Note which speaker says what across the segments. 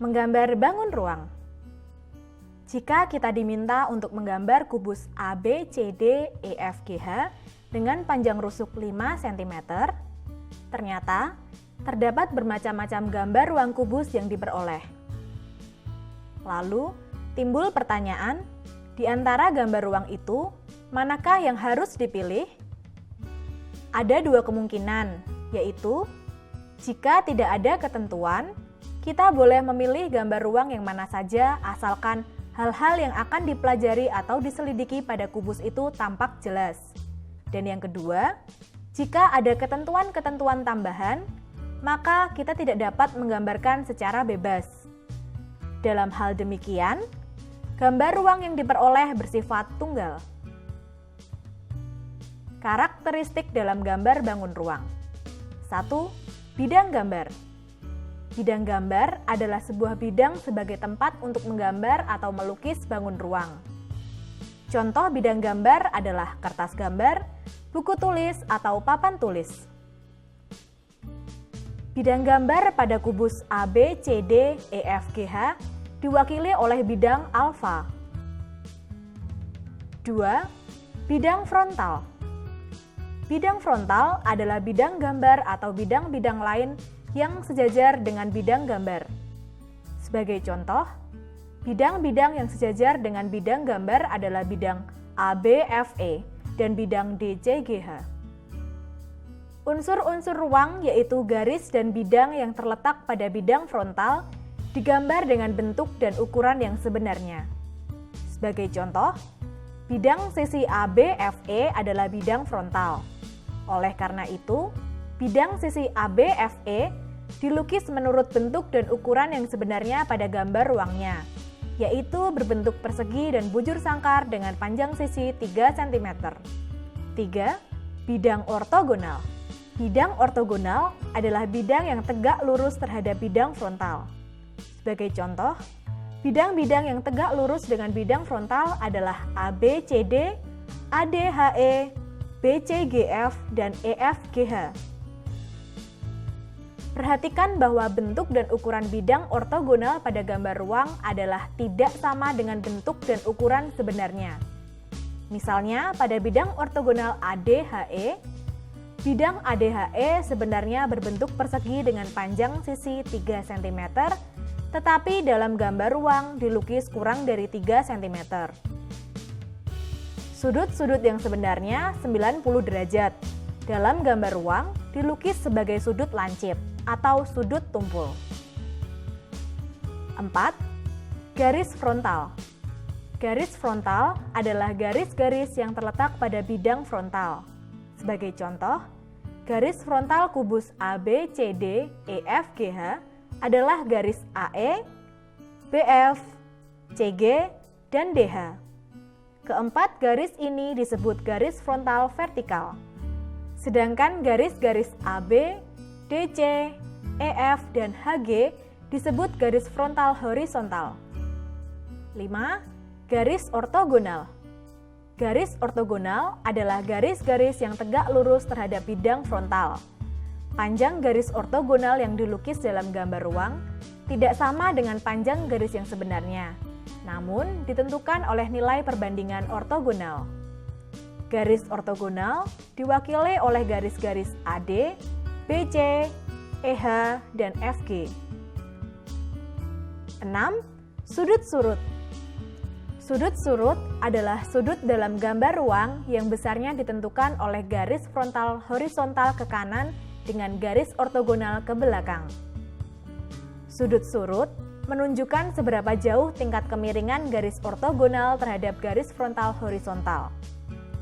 Speaker 1: Menggambar bangun ruang. Jika kita diminta untuk menggambar kubus ABCDEFGH dengan panjang rusuk 5 cm, ternyata terdapat bermacam-macam gambar ruang kubus yang diperoleh. Lalu, timbul pertanyaan, di antara gambar ruang itu, manakah yang harus dipilih? Ada dua kemungkinan, yaitu jika tidak ada ketentuan, kita boleh memilih gambar ruang yang mana saja asalkan hal-hal yang akan dipelajari atau diselidiki pada kubus itu tampak jelas. Dan yang kedua, jika ada ketentuan-ketentuan tambahan, maka kita tidak dapat menggambarkan secara bebas. Dalam hal demikian, gambar ruang yang diperoleh bersifat tunggal. Karakteristik dalam gambar bangun ruang. 1. Bidang gambar. Bidang gambar adalah sebuah bidang sebagai tempat untuk menggambar atau melukis bangun ruang. Contoh bidang gambar adalah kertas gambar, buku tulis, atau papan tulis. Bidang gambar pada kubus ABCDEFGH diwakili oleh bidang alfa. 2. Bidang frontal. Bidang frontal adalah bidang gambar atau bidang-bidang lain yang sejajar dengan bidang gambar. Sebagai contoh, bidang-bidang yang sejajar dengan bidang gambar adalah bidang ABFE dan bidang DCGH. Unsur-unsur ruang yaitu garis dan bidang yang terletak pada bidang frontal digambar dengan bentuk dan ukuran yang sebenarnya. Sebagai contoh, bidang sisi ABFE adalah bidang frontal. Oleh karena itu, bidang sisi ABFE dilukis menurut bentuk dan ukuran yang sebenarnya pada gambar ruangnya, yaitu berbentuk persegi dan bujur sangkar dengan panjang sisi 3 cm. 3. Bidang ortogonal. Bidang ortogonal adalah bidang yang tegak lurus terhadap bidang frontal. Sebagai contoh, bidang-bidang yang tegak lurus dengan bidang frontal adalah ABCD, ADHE, BCGF, dan EFGH. Perhatikan bahwa bentuk dan ukuran bidang ortogonal pada gambar ruang adalah tidak sama dengan bentuk dan ukuran sebenarnya. Misalnya, pada bidang ortogonal ADHE, bidang ADHE sebenarnya berbentuk persegi dengan panjang sisi 3 cm, tetapi dalam gambar ruang dilukis kurang dari 3 cm. Sudut-sudut yang sebenarnya 90 derajat. Dalam gambar ruang dilukis sebagai sudut lancip atau sudut tumpul. 4. Garis frontal. Garis frontal adalah garis-garis yang terletak pada bidang frontal. Sebagai contoh, garis frontal kubus ABCDEFGH adalah garis AE, BF, CG, dan DH. Keempat garis ini disebut garis frontal vertikal. Sedangkan garis-garis AB, DC, EF, dan HG disebut garis frontal horizontal. 5. Garis ortogonal. Garis ortogonal adalah garis-garis yang tegak lurus terhadap bidang frontal. Panjang garis ortogonal yang dilukis dalam gambar ruang tidak sama dengan panjang garis yang sebenarnya, namun ditentukan oleh nilai perbandingan ortogonal. Garis ortogonal diwakili oleh garis-garis AD, BC, EH, dan FG. 6. Sudut surut. Sudut surut adalah sudut dalam gambar ruang yang besarnya ditentukan oleh garis frontal horizontal ke kanan dengan garis ortogonal ke belakang. Sudut surut menunjukkan seberapa jauh tingkat kemiringan garis ortogonal terhadap garis frontal horizontal.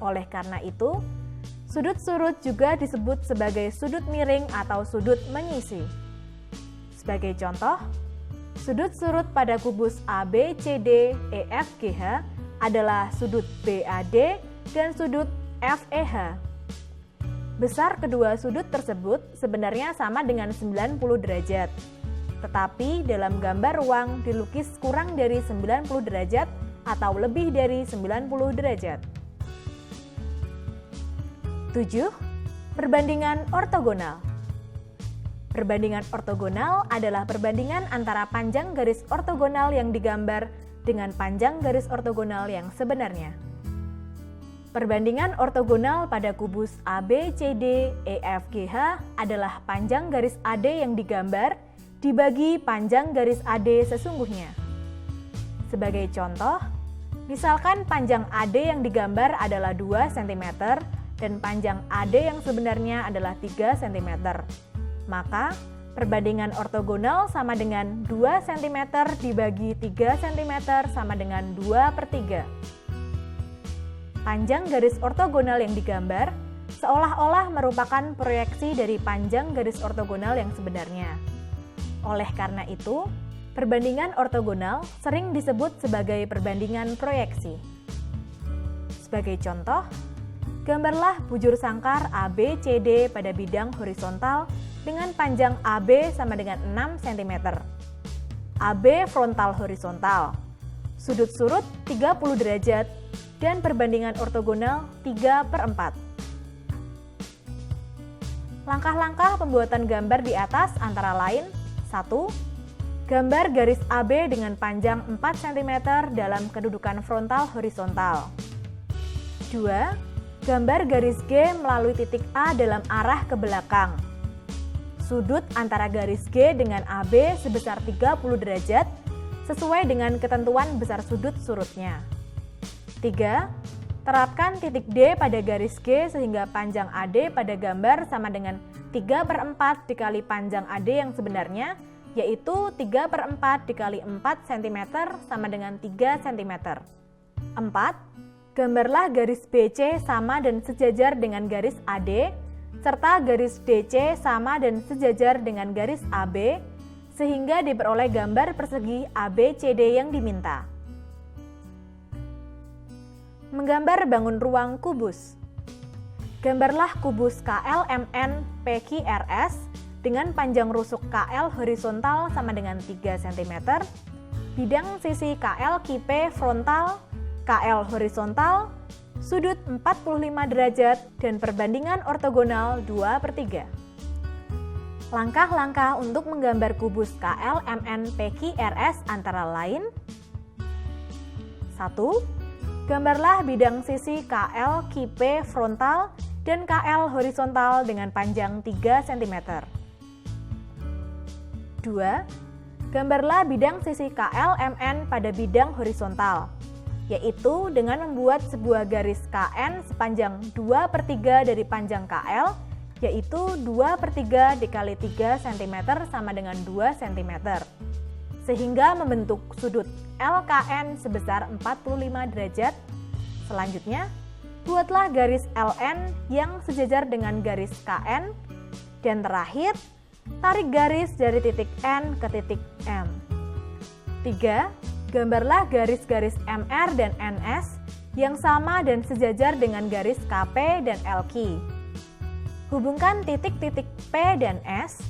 Speaker 1: Oleh karena itu, sudut surut juga disebut sebagai sudut miring atau sudut menyisi. Sebagai contoh, sudut surut pada kubus ABCDEFGH adalah sudut BAD dan sudut FEH. Besar kedua sudut tersebut sebenarnya sama dengan 90 derajat. Tetapi dalam gambar ruang dilukis kurang dari 90 derajat atau lebih dari 90 derajat. 7. Perbandingan ortogonal. Perbandingan ortogonal adalah perbandingan antara panjang garis ortogonal yang digambar dengan panjang garis ortogonal yang sebenarnya. Perbandingan ortogonal pada kubus ABCD EFGH adalah panjang garis AD yang digambar dibagi panjang garis AD sesungguhnya. Sebagai contoh, misalkan panjang AD yang digambar adalah 2 cm dan panjang AD yang sebenarnya adalah 3 cm. Maka, perbandingan ortogonal sama dengan 2 cm dibagi 3 cm sama dengan 2/3. Panjang garis ortogonal yang digambar seolah-olah merupakan proyeksi dari panjang garis ortogonal yang sebenarnya. Oleh karena itu, perbandingan ortogonal sering disebut sebagai perbandingan proyeksi. Sebagai contoh, gambarlah bujur sangkar ABCD pada bidang horizontal dengan panjang AB sama dengan 6 cm. AB frontal horizontal, sudut surut 30 derajat, dan perbandingan ortogonal 3/4. Langkah-langkah pembuatan gambar di atas antara lain: 1. Gambar garis AB dengan panjang 4 cm dalam kedudukan frontal horizontal. 2. Gambar garis G melalui titik A dalam arah ke belakang. Sudut antara garis G dengan AB sebesar 30 derajat sesuai dengan ketentuan besar sudut surutnya. 3. Terapkan titik D pada garis G sehingga panjang AD pada gambar sama dengan 3/4 dikali panjang AD yang sebenarnya, yaitu 3/4 dikali 4 cm sama dengan 3 cm. 4. Gambarlah garis BC sama dan sejajar dengan garis AD, serta garis DC sama dan sejajar dengan garis AB, sehingga diperoleh gambar persegi ABCD yang diminta. Menggambar bangun ruang kubus. Gambarlah kubus KLMN PQRS dengan panjang rusuk KL horizontal sama dengan 3 cm, bidang sisi KL KP frontal, KL horizontal, sudut 45 derajat, dan perbandingan ortogonal 2/3. Langkah-langkah untuk menggambar kubus KLMN PQRS antara lain: 1. Gambarlah bidang sisi KL KP frontal dan KL horizontal dengan panjang 3 cm. 2. Gambarlah bidang sisi KLMN pada bidang horizontal, yaitu dengan membuat sebuah garis KN sepanjang 2/3 dari panjang KL, yaitu 2/3 dikali 3 cm sama dengan 2 cm, sehingga membentuk sudut LKN sebesar 45 derajat. Selanjutnya, buatlah garis LN yang sejajar dengan garis KN, dan terakhir, tarik garis dari titik N ke titik M. 3. Gambarlah garis-garis MR dan NS yang sama dan sejajar dengan garis KP dan LQ. Hubungkan titik-titik P dan S,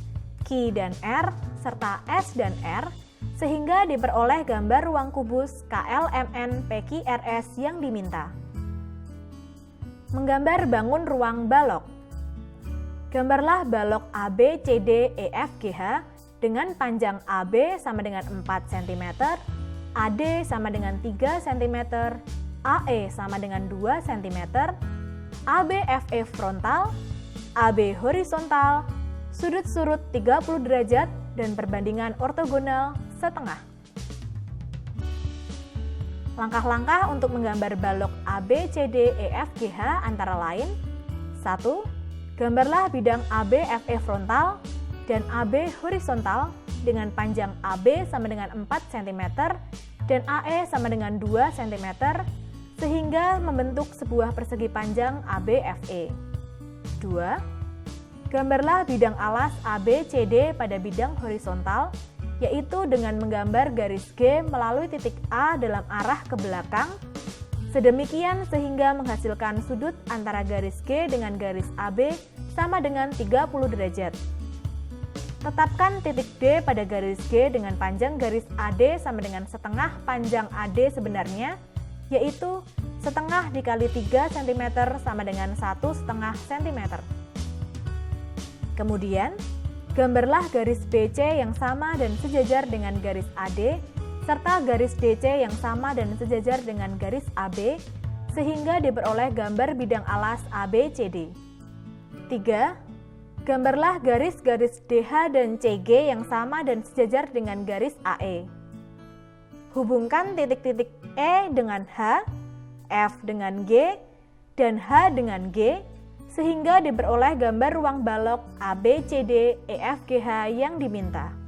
Speaker 1: Q dan R, serta S dan R, sehingga diperoleh gambar ruang kubus KLMN PQRS yang diminta. Menggambar bangun ruang balok. Gambarlah balok ABCDEFGH dengan panjang AB sama dengan 4 cm, AD sama dengan 3 cm, AE sama dengan 2 cm, ABFE frontal, AB horizontal, sudut surut 30 derajat, dan perbandingan ortogonal setengah. Langkah-langkah untuk menggambar balok ABCDEFGH antara lain: 1. Gambarlah bidang ABFE frontal dan AB horizontal dengan panjang AB sama dengan 4 cm dan AE sama dengan 2 cm, sehingga membentuk sebuah persegi panjang ABFE. 2. Gambarlah bidang alas ABCD pada bidang horizontal, yaitu dengan menggambar garis G melalui titik A dalam arah ke belakang, sedemikian sehingga menghasilkan sudut antara garis G dengan garis AB sama dengan 30 derajat. Tetapkan titik D pada garis G dengan panjang garis AD sama dengan setengah panjang AD sebenarnya, yaitu setengah dikali 3 cm sama dengan 1,5 cm. Kemudian, Gambarlah garis BC yang sama dan sejajar dengan garis AD, serta garis DC yang sama dan sejajar dengan garis AB, sehingga diperoleh gambar bidang alas ABCD. 3. Gambarlah garis-garis DH dan CG yang sama dan sejajar dengan garis AE. Hubungkan titik-titik E dengan H, F dengan G, dan H dengan G, sehingga diperoleh gambar ruang balok ABCD EFGH yang diminta.